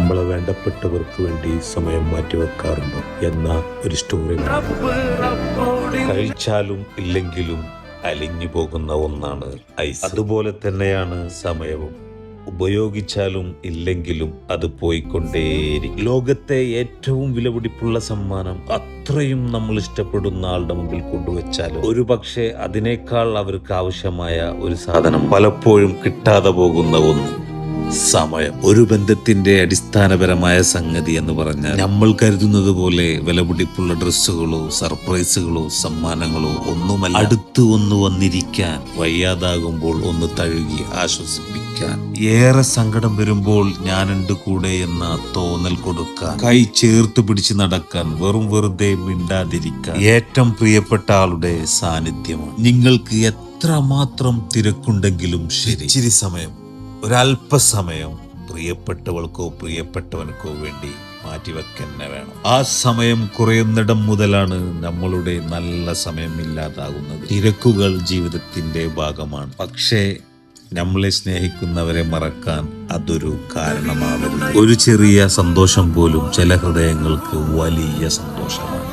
നമ്മളെ വേണ്ടപ്പെട്ടവർക്ക് വേണ്ടി സമയം മാറ്റിവെക്കാറുണ്ടോ എന്ന ഒരു സ്റ്റോറി. കഴിച്ചാലും ഇല്ലെങ്കിലും അലിഞ്ഞു പോകുന്ന ഒന്നാണ് ഐസ്. അതുപോലെ തന്നെയാണ് സമയവും. ഉപയോഗിച്ചാലും ഇല്ലെങ്കിലും അത് പോയിക്കൊണ്ടേയിരിക്കും. ലോകത്തെ ഏറ്റവും വിലപിടിപ്പുള്ള സമ്മാനം അത്രയും നമ്മൾ ഇഷ്ടപ്പെടുന്ന ആളുടെ മുമ്പിൽ കൊണ്ടുവച്ചാലും ഒരു പക്ഷേ അതിനേക്കാൾ അവർക്ക് ആവശ്യമായ ഒരു സാധനം പലപ്പോഴും കിട്ടാതെ പോകുന്ന ഒന്ന് സമയം. ഒരു ബന്ധത്തിന്റെ അടിസ്ഥാനപരമായ സംഗതി എന്ന് പറഞ്ഞാൽ നമ്മൾ കരുതുന്നത് പോലെ വിലപിടിപ്പുള്ള ഡ്രസ്സുകളോ സർപ്രൈസുകളോ സമ്മാനങ്ങളോ ഒന്നുമല്ല. അടുത്ത് ഒന്ന് വന്നിരിക്കാൻ, വയ്യാതാകുമ്പോൾ ഒന്ന് തഴുകി ആശ്വസിപ്പിക്കാൻ, ഏറെ സങ്കടം വരുമ്പോൾ ഞാനുണ്ട് കൂടെ എന്ന തോന്നൽ കൊടുക്കാൻ, കൈ ചേർത്ത് പിടിച്ച് നടക്കാൻ, വെറുതെ മിണ്ടാതിരിക്കാൻ ഏറ്റവും പ്രിയപ്പെട്ട ആളുടെ സാന്നിധ്യമാണ്. നിങ്ങൾക്ക് എത്രമാത്രം തിരക്കുണ്ടെങ്കിലും ശരി, ഇച്ചിരി സമയം, ഒരല്പസമയം പ്രിയപ്പെട്ടവൾക്കോ പ്രിയപ്പെട്ടവനക്കോ വേണ്ടി മാറ്റിവെക്കന്നെ വേണം. ആ സമയം കുറയുന്നിടം മുതലാണ് നമ്മളുടെ നല്ല സമയം ഇല്ലാതാകുന്നത്. തിരക്കുകൾ ജീവിതത്തിന്റെ ഭാഗമാണ്. പക്ഷേ നമ്മളെ സ്നേഹിക്കുന്നവരെ മറക്കാൻ അതൊരു കാരണമാവരുത്. ഒരു ചെറിയ സന്തോഷം പോലും ചില ഹൃദയങ്ങൾക്ക് വലിയ സന്തോഷമാണ്.